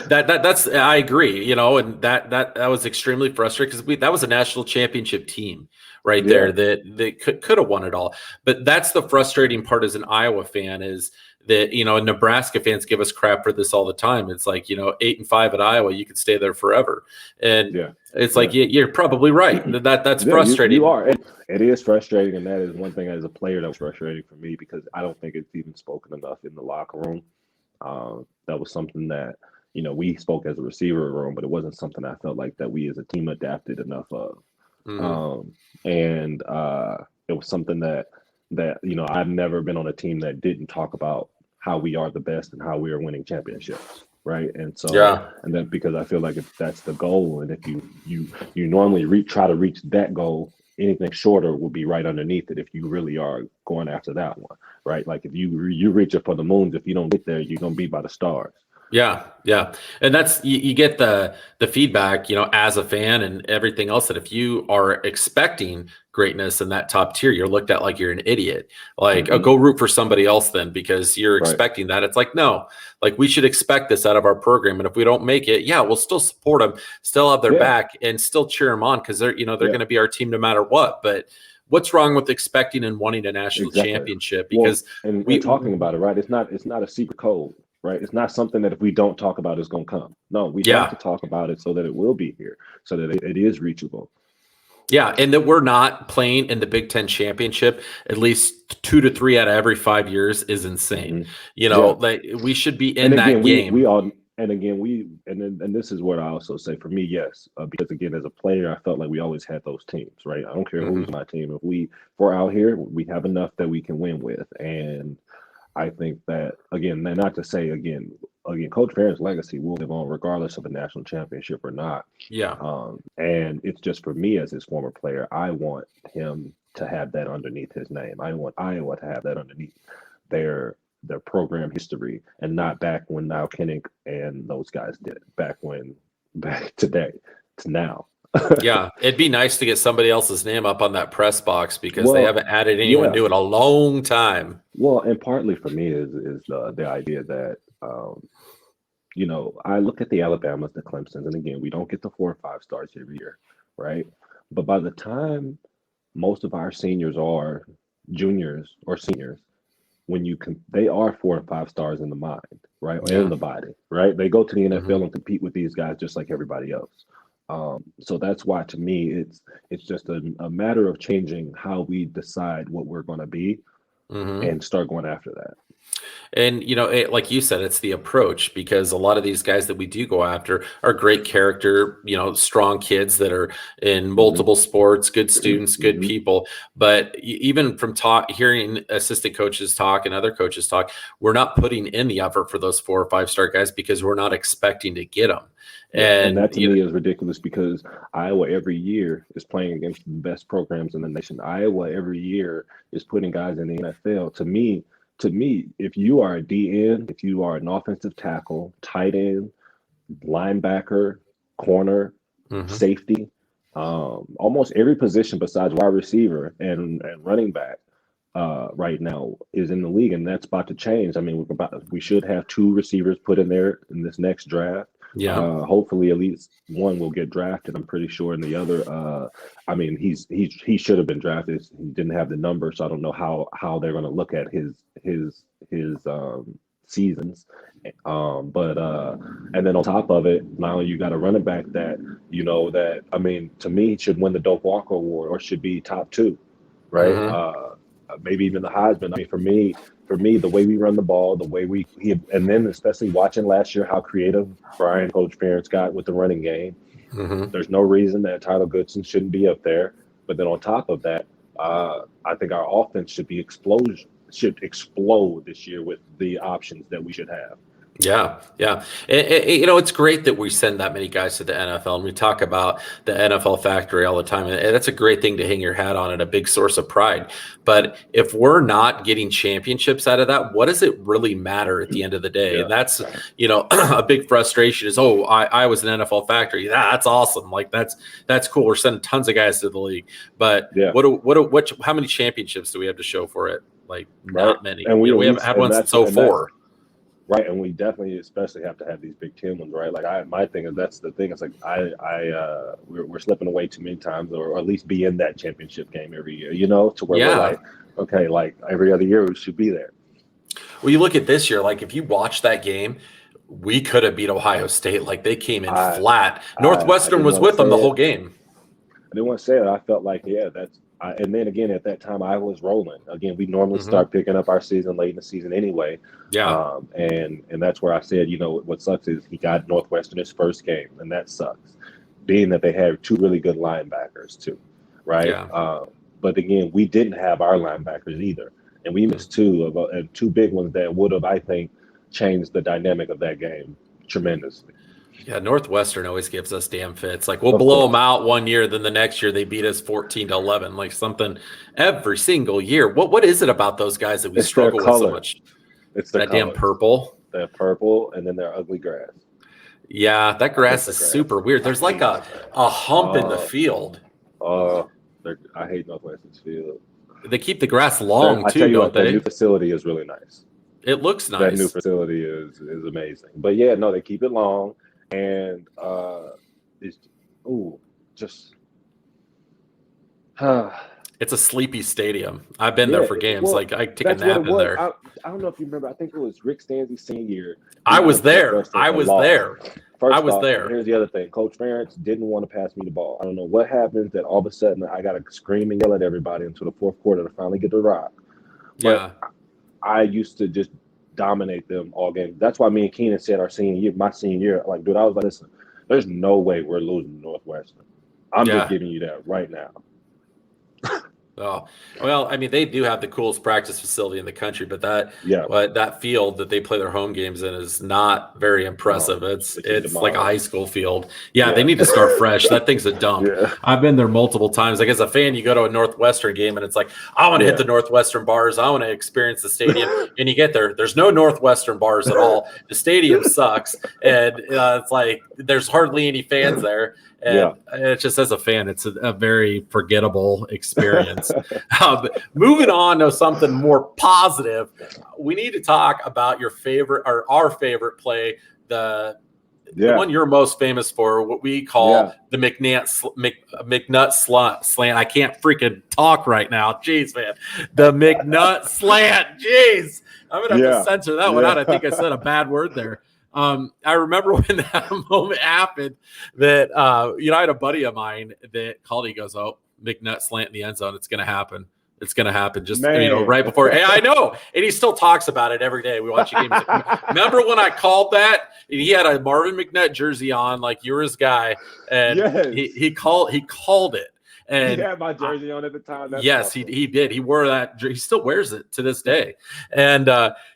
That's I agree. And that was extremely frustrating because that was a national championship team right there that could have won it all. But that's the frustrating part as an Iowa fan is that Nebraska fans give us crap for this all the time. It's like 8-5 at Iowa, you could stay there forever, and it's like you're probably right. That's frustrating. You are. It is frustrating, and that is one thing as a player that was frustrating for me because I don't think it's even spoken enough in the locker room. That was something that we spoke as a receiver room, but it wasn't something I felt like that we as a team adapted enough of. And it was something that I've never been on a team that didn't talk about how we are the best and how we are winning championships, right? And so, and then because I feel like if that's the goal, and if you normally try to reach that goal, anything shorter will be right underneath it if you really are going after that one, right? Like if you reach up for the moons, if you don't get there, you're gonna be by the stars. Yeah. And that's, you get the feedback, as a fan and everything else, that if you are expecting greatness in that top tier, you're looked at like you're an idiot. Like, oh, go root for somebody else then, because you're expecting that. It's like, no, like we should expect this out of our program. And if we don't make it, we'll still support them, still have their back, and still cheer them on, because they're going to be our team no matter what. But what's wrong with expecting and wanting a national championship? Because we're talking about it, right? It's not a secret code. Right. It's not something that if we don't talk about, it's going to come. No, we have to talk about it so that it will be here, so that it is reachable. Yeah. And that we're not playing in the Big Ten championship at least 2 to 3 out of every 5 years is insane. Like we should be in that game. And this is what I also say for me, yes, because again, as a player, I felt like we always had those teams, right? I don't care who's my team. If we're out here, we have enough that we can win with. And I think that, again, not to say again, Coach Ferentz's legacy will live on regardless of a national championship or not. Yeah. And it's just for me as his former player, I want him to have that underneath his name. I want Iowa to have that underneath their program history, and not back when Niall Kinnick and those guys did it. Back today to now. Yeah, it'd be nice to get somebody else's name up on that press box, because they haven't added anyone new in a long time. Well, and partly for me is the idea that I look at the Alabamas, the Clemsons, and again, we don't get the 4 or 5 stars every year, right? But by the time most of our seniors are juniors or seniors, they are 4 and 5 stars in the mind, right? Or in the body, right? They go to the NFL and compete with these guys just like everybody else. So that's why, to me, it's just a matter of changing how we decide what we're going to be and start going after that. And, like you said, it's the approach, because a lot of these guys that we do go after are great character, strong kids that are in multiple sports, good students, good people. But even from hearing assistant coaches talk and other coaches talk, we're not putting in the effort for those 4 or 5 star guys because we're not expecting to get them. And that to me is ridiculous, because Iowa every year is playing against the best programs in the nation. Iowa every year is putting guys in the NFL. To me, if you are a DN, if you are an offensive tackle, tight end, linebacker, corner, safety, almost every position besides wide receiver and running back right now is in the league, and that's about to change. I mean, we should have 2 receivers put in there in this next draft. Yeah. Hopefully at least one will get drafted, I'm pretty sure. And the other, he should have been drafted. He didn't have the number, so I don't know how they're going to look at his seasons. And then on top of it, now you got a running back that, to me, should win the Doak Walker Award or should be top 2, right? Maybe even the Heisman. I mean, for me, the way we run the ball, the way and then especially watching last year how creative Coach Ferentz got with the running game. There's no reason that Tyler Goodson shouldn't be up there. But then on top of that, I think our offense should explode this year with the options that we should have. Yeah. It's great that we send that many guys to the NFL, and we talk about the NFL factory all the time. And that's a great thing to hang your hat on and a big source of pride. But if we're not getting championships out of that, what does it really matter at the end of the day? Yeah. And that's, a big frustration is, I was an NFL factory. That's awesome. Like that's cool. We're sending tons of guys to the league, but how many championships do we have to show for it? Like not many. And we haven't had one since 2004. Right, and we definitely, especially, have to have these Big Ten ones, right? Like my thing is, that's the thing. It's like we're slipping away too many times, or at least be in that championship game every year, to where we're like, okay, like every other year we should be there. Well, you look at this year, like if you watch that game, we could have beat Ohio State. Like they came in flat. Northwestern was with them the whole game. I didn't want to say it. I felt like, And then again, at that time, I was rolling. Again, we normally start picking up our season late in the season anyway. Yeah. And that's where I said, what sucks is he got Northwestern his first game, and that sucks. Being that they had two really good linebackers too, right? Yeah. But again, we didn't have our linebackers either, and we missed two big ones that would have, I think, changed the dynamic of that game tremendously. Yeah, Northwestern always gives us damn fits. Like we'll blow them out one year, then the next year they beat us 14-11, like something every single year. What is it about those guys that we struggle with so much? It's that damn purple. That purple, and then their ugly grass. Yeah, that grass is super weird. There's like a hump in the field. I hate Northwestern's field. They keep the grass long too, don't they? The new facility is really nice. It looks nice. That new facility is amazing. But yeah, no, they keep it long. And it's a sleepy stadium. I've been there for games. Well, like I take a nap in there. I don't know if you remember. I think it was Rick Stanzi's senior year. I was there. I was there. Here's the other thing. Coach Ferentz didn't want to pass me the ball. I don't know what happened that all of a sudden I got to scream and yell at everybody until the fourth quarter to finally get the rock. But yeah. I used to just dominate them all game. That's why me and Keenan said my senior year, like, dude, I was like, listen, there's no way we're losing Northwestern. I'm just giving you that right now. Oh, well, I mean, they do have the coolest practice facility in the country, but that field that they play their home games in is not very impressive. It's like a high school field. Yeah, they need to start fresh. That thing's a dump. Yeah. I've been there multiple times. Like as a fan, you go to a Northwestern game and it's like, I want to hit the Northwestern bars. I want to experience the stadium. And you get there. There's no Northwestern bars at all. The stadium sucks. And it's like there's hardly any fans there. And it just as a fan, it's a very forgettable experience. Moving on to something more positive, we need to talk about your favorite or our favorite play, the one you're most famous for, what we call the McNutt slant. I can't freaking talk right now. Jeez, man. The McNutt slant. Jeez. I'm going to have to censor that one out. I think I said a bad word there. I remember when that moment happened that, I had a buddy of mine that called. He goes, "Oh, McNutt slant in the end zone. It's going to happen. It's going to happen." Just, right before. Hey, I know. And he still talks about it every day. We watch a game. Like, remember when I called that? He had a Marvin McNutt jersey on, like you were his guy. And he called it. And he had my jersey on at the time. That's awesome. He did. He wore that. He still wears it to this day. And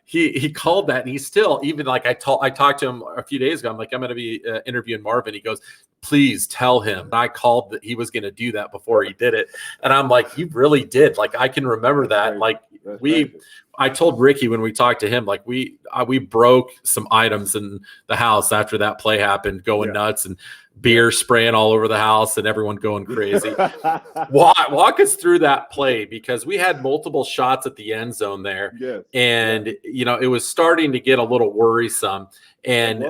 he called that, and he's still, even like I talked to him a few days ago. I'm like, I'm going to be interviewing Marvin. He goes, please tell him. And I called that he was going to do that before he did it. And I'm like, you really did. Like I can remember that. Like I told Ricky when we talked to him, like we broke some items in the house after that play happened, going nuts and beer spraying all over the house and everyone going crazy. Walk us through that play, because we had multiple shots at the end zone there. Yes. And, it was starting to get a little worrisome. And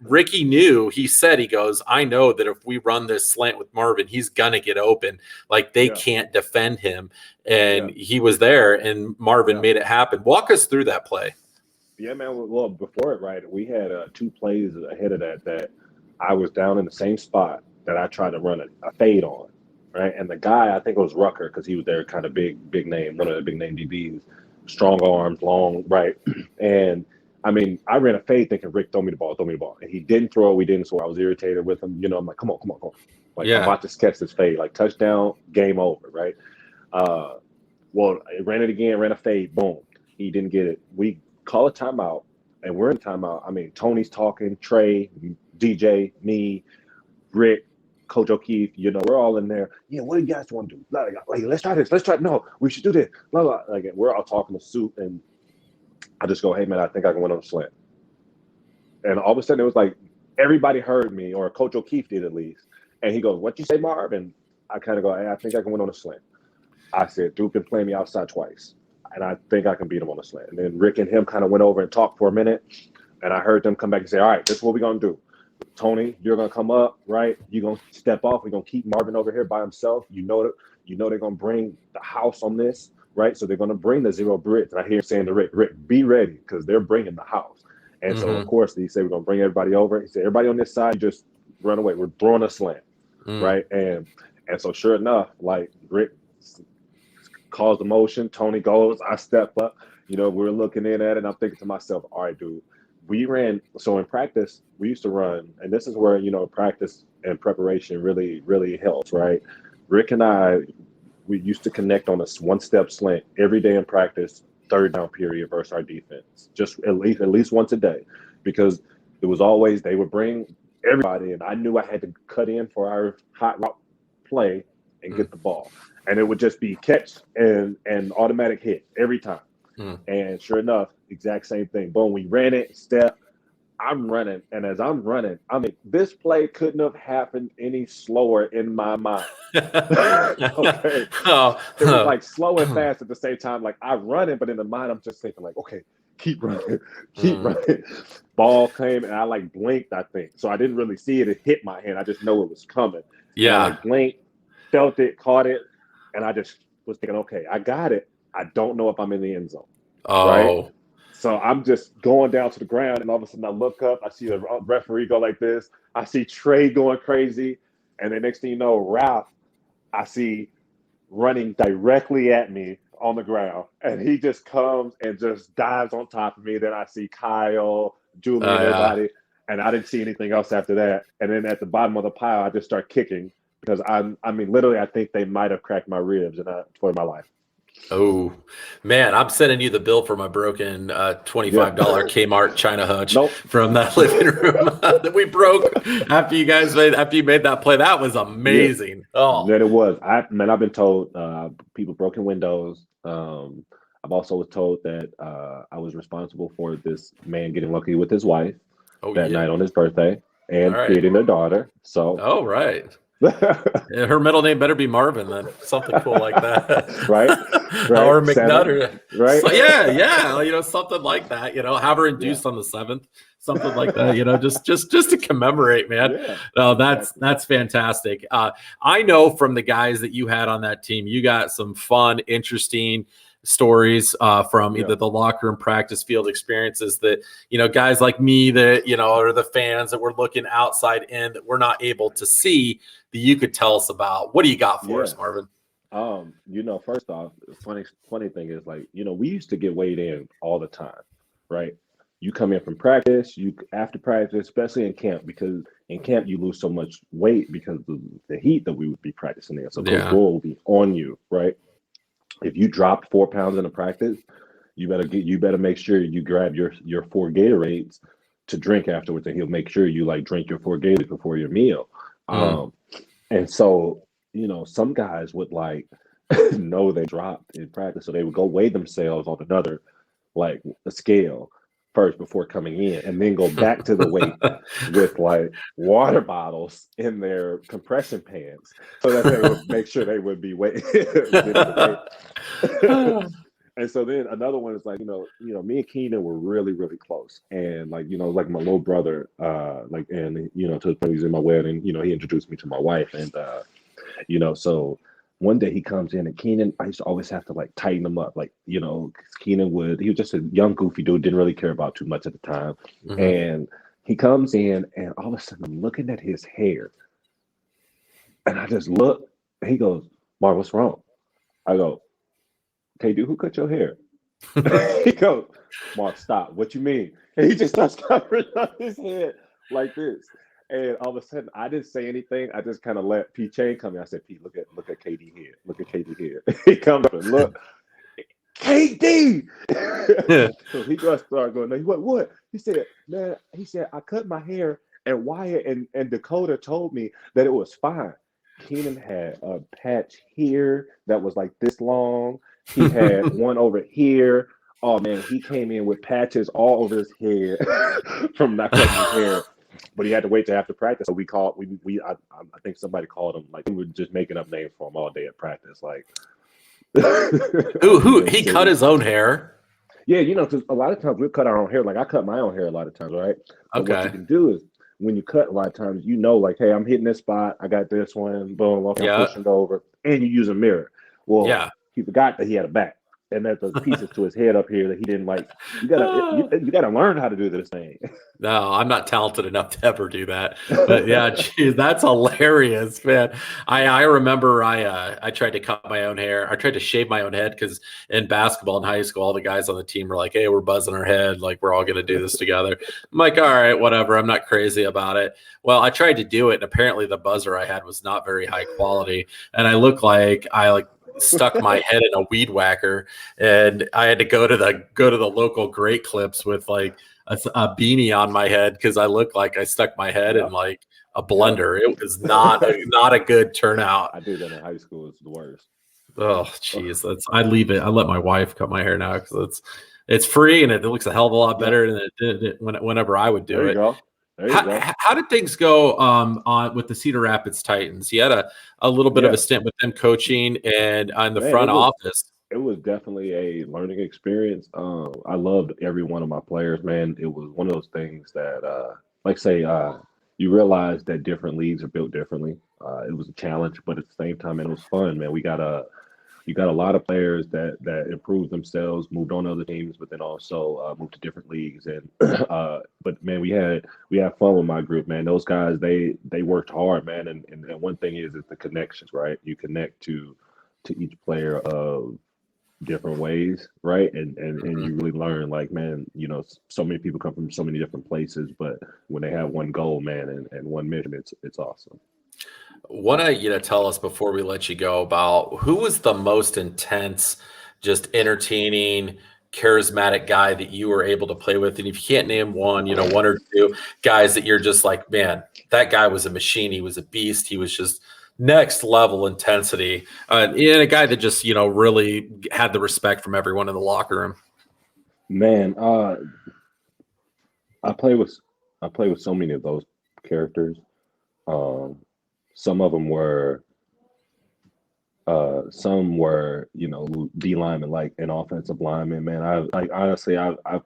Ricky knew, he said, he goes, I know that if we run this slant with Marvin, he's going to get open. Like they can't defend him. And he was there, and Marvin made it happen. Walk us through that play. Yeah, man. Well, before it, we had 2 plays ahead of that I was down in the same spot that I tried to run a fade on, right? And the guy, I think it was Rucker, because he was there, kind of big name, one of the big name DBs, strong arms, long, right? And I mean, I ran a fade thinking, Rick, throw me the ball. And he didn't throw it. We didn't. So I was irritated with him. I'm like, come on. Like, I'm about to catch this fade. Like, touchdown, game over, right? Well, I ran it again, ran a fade, boom. He didn't get it. We call a timeout, and we're in timeout. I mean, Tony's talking, Trey, DJ, me, Rick, Coach O'Keefe, we're all in there. Yeah, what do you guys want to do? Like, let's try this. No, we should do this. Blah, blah. Like, we're all talking to Soup, and I just go, hey, man, I think I can win on the slant. And all of a sudden, it was like everybody heard me, or Coach O'Keefe did at least. And he goes, what you say, Marv? And I kind of go, hey, I think I can win on the slant. I said, Duke been playing me outside twice, and I think I can beat him on the slant. And then Rick and him kind of went over and talked for a minute, and I heard them come back and say, all right, this is what we're going to do. Tony, you're going to come up, right? You're going to step off. We're going to keep Marvin over here by himself. They're going to bring the house on this, right? So they're going to bring the zero blitz. And I hear him saying to Rick, be ready, because they're bringing the house. And so, of course, he said, we're going to bring everybody over. He said, everybody on this side, just run away. We're throwing a slant, right? And so sure enough, like Rick calls the motion. Tony goes. I step up. We're looking in at it. And I'm thinking to myself, all right, dude, we ran. So in practice, we used to run. And this is where, practice and preparation really, really helps, right? Rick and I, we used to connect on a one-step slant every day in practice, third down period versus our defense, just at least once a day, because it was always they would bring everybody, and I knew I had to cut in for our hot route play and get the ball, and it would just be catch and automatic hit every time. And sure enough, exact same thing. Boom, we ran it, step. I'm running, and as I'm running, this play couldn't have happened any slower in my mind. Okay. It was like slow and fast at the same time. Like I'm running, but in the mind, I'm just thinking like, okay, keep running, keep running. Ball came, and I like blinked, I think. So I didn't really see it. It hit my hand. I just know it was coming. Yeah. And I blinked, felt it, caught it, and I just was thinking, okay, I got it. I don't know if I'm in the end zone. Oh. Right? So I'm just going down to the ground, and all of a sudden I look up. I see the referee go like this. I see Trey going crazy, and the next thing you know, Ralph, I see running directly at me on the ground, and he just comes and just dives on top of me. Then I see Kyle, Julie, and everybody, and I didn't see anything else after that. And then at the bottom of the pile, I just start kicking because literally, I think they might have cracked my ribs for my life. Oh, man, I'm sending you the bill for my broken $25 Kmart China hutch from that living room that we broke after you made that play. That was amazing. Yeah. Oh, that it was. I've been told people broken windows. I've also was told that I was responsible for this man getting lucky with his wife night on his birthday and creating their daughter. So, right. Her middle name better be Marvin then. Something cool like that. right? Or McNutt. Right? So, yeah. Something like that. Have her induced on the 7th. Something like that. Just to commemorate, man. Yeah. Oh, that's fantastic. I know from the guys that you had on that team, you got some fun, interesting stories from either the locker room, practice field experiences that guys like me that or the fans that were looking outside in that we're not able to see that you could tell us about. What do you got for us, Marvin? First off, funny thing is like we used to get weighed in all the time, right? You come in from practice, after practice, especially in camp, because in camp you lose so much weight because of the heat that we would be practicing in. So Coach Bull will be on you, right? If you dropped 4 pounds in a practice, you better make sure you grab your 4 Gatorades to drink afterwards, and he'll make sure you drink your 4 Gatorades before your meal. And so some guys would know they dropped in practice, so they would go weigh themselves on another a scale first before coming in, and then go back to the weight with water bottles in their compression pants so that they would make sure they would be weight. And so then another one is me and Keenan were really, really close, and my little brother, and to he's in my wedding, he introduced me to my wife, and so one day he comes in, and Keenan, I used to always have to tighten him up. Keenan he was just a young, goofy dude, didn't really care about too much at the time. Mm-hmm. And he comes in, and all of a sudden I'm looking at his hair. And I just look, and he goes, "Mark, what's wrong?" I go, "Okay, dude, who cut your hair?" He goes, "Mark, stop. What you mean?" And he just starts covering up his head like this. And all of a sudden, I didn't say anything. I just kind of let P. Chain come in. I said, "Pete, look at KD here. Look at KD here." He comes up and look, KD. So he goes start going. He went, "What?" He said, "Man," he said, "I cut my hair, and Wyatt and Dakota told me that it was fine." Keenan had a patch here that was this long. He had one over here. Oh man, he came in with patches all over his head from not cutting his hair. But he had to wait till after practice. So I think somebody called him we were just making up names for him all day at practice. Who he cut his own hair? Yeah, because a lot of times we cut our own hair. I cut my own hair a lot of times, right? But okay. What you can do is when you cut a lot of times, hey, I'm hitting this spot. I got this one. Boom. I'm pushing it over, and you use a mirror. Well, he forgot that he had a back. and that there's pieces to his head up here that he didn't like. You gotta learn how to do this thing. No, I'm not talented enough to ever do that. But yeah, geez, that's hilarious, man. I remember I tried to cut my own hair. I tried to shave my own head because in basketball in high school, all the guys on the team were like, "Hey, we're buzzing our head, like we're all gonna do this together." I'm like, "All right, whatever." I'm not crazy about it. Well, I tried to do it, and apparently the buzzer I had was not very high quality, and I looked like I stuck my head in a weed whacker, and I had to go to the local Great Clips with like a beanie on my head because I looked like I stuck my head in like a blender. It was not a good turnout. I did that in high school. It's the worst. Oh, jeez, I leave it. I let my wife cut my hair now because it's free and it looks a hell of a lot better than it did whenever I would do there it. You go. There you go. How did things go on with the Cedar Rapids Titans? You had a little bit of a stint with them coaching and on the front office. It was definitely a learning experience. I loved every one of my players, man. It was one of those things that, you realize that different leagues are built differently. It was a challenge, but at the same time, it was fun, man. You got a lot of players that improved themselves, moved on to other teams, but then also moved to different leagues. And but man, we had fun with my group, man. Those guys, they worked hard, man. And one thing is the connections, right? You connect to each player of different ways, right? And you really learn, like, man, so many people come from so many different places, but when they have one goal, man, and one mission, it's awesome. Want to tell us before we let you go about who was the most intense, just entertaining, charismatic guy that you were able to play with? And if you can't name one, one or two guys that you're just like, man, that guy was a machine. He was a beast. He was just next level intensity, and a guy that just really had the respect from everyone in the locker room. Man, I play with so many of those characters. Some of them were D linemen, like an offensive lineman. Man, I've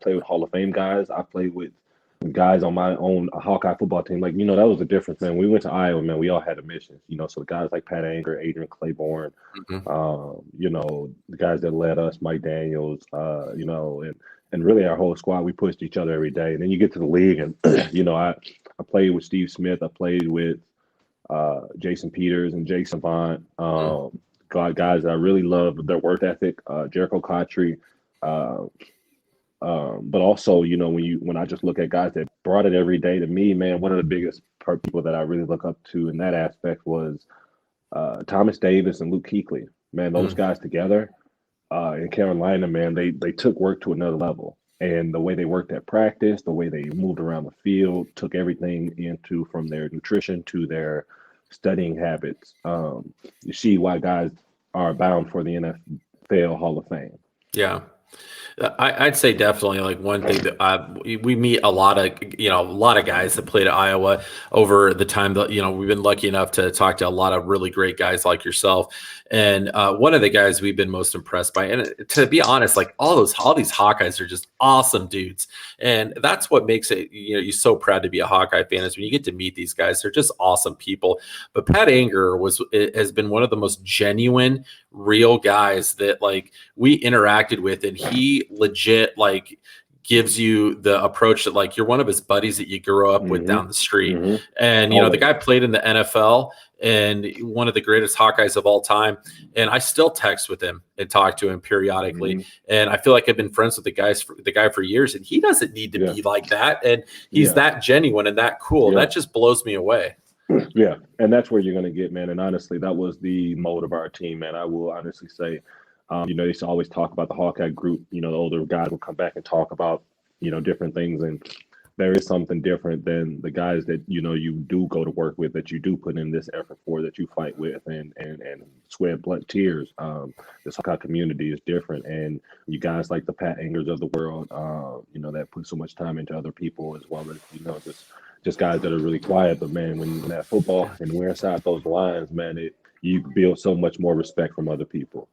played with Hall of Fame guys. I played with guys on my own Hawkeye football team. Like, that was the difference, man. We went to Iowa, man. We all had a mission, so the guys like Pat Anger, Adrian Claiborne, the guys that led us, Mike Daniels, and really our whole squad, we pushed each other every day. And then you get to the league and, I played with Steve Smith. I played with Jason Peters and Jake Savant, guys that I really loved their work ethic, Jericho Cottrey, but also, when I just look at guys that brought it every day, to me, man, one of the biggest people that I really look up to in that aspect was Thomas Davis and Luke Kuechly. Man, those guys together in Carolina, man, they took work to another level. And the way they worked at practice, the way they moved around the field, took everything from their nutrition to their studying habits. You see why guys are bound for the NFL Hall of Fame. Yeah. I'd say definitely, like, one thing that we meet a lot of guys that played at Iowa over the time that, we've been lucky enough to talk to a lot of really great guys like yourself. And one of the guys we've been most impressed by, and to be honest, like all these Hawkeyes are just awesome dudes. And that's what makes it, you're so proud to be a Hawkeye fan, is when you get to meet these guys. They're just awesome people. But Pat Anger has been one of the most genuine, real guys that, like, we interacted with, and he legit, like, gives you the approach that, like, you're one of his buddies that you grew up with down the street. And the guy played in the NFL and one of the greatest Hawkeyes of all time, and I still text with him and talk to him periodically. And I feel like I've been friends with the guy for years, and he doesn't need to be like that, and he's that genuine and that cool. That just blows me away. Yeah, and that's where you're going to get, man. And honestly, that was the mode of our team, man. I will honestly say, they used to always talk about the Hawkeye group. The older guys will come back and talk about, different things. And there is something different than the guys that, you do go to work with, that you do put in this effort for, that you fight with and sweat, blood, tears. This Hawkeye community is different. And you guys like the Pat Angers of the world, that put so much time into other people, as well as, just guys that are really quiet. But man, when that football and we're inside those lines, man, you build so much more respect from other people.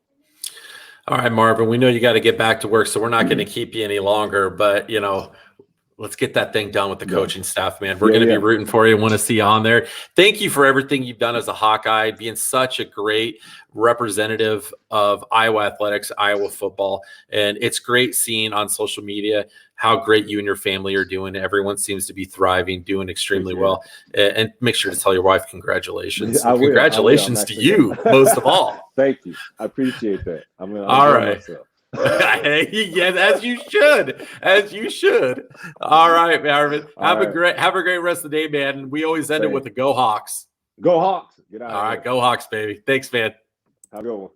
All right, Marvin, we know you got to get back to work, so we're not going to keep you any longer. But, Let's get that thing done with the Yeah. coaching staff, man. We're going to be rooting for you. Want to see you on there. Thank you for everything you've done as a Hawkeye, being such a great representative of Iowa athletics, Iowa football. And it's great seeing on social media how great you and your family are doing. Everyone seems to be thriving, doing extremely well. And make sure to tell your wife congratulations. Congratulations to you, most of all. Thank you. I appreciate that. All right. Yes, as you should. As you should. All right, Marvin. Have a great rest of the day, man. We always end it with a Go Hawks. Go Hawks. Get out of here. All right, Go Hawks, baby. Thanks, man. Have a good one.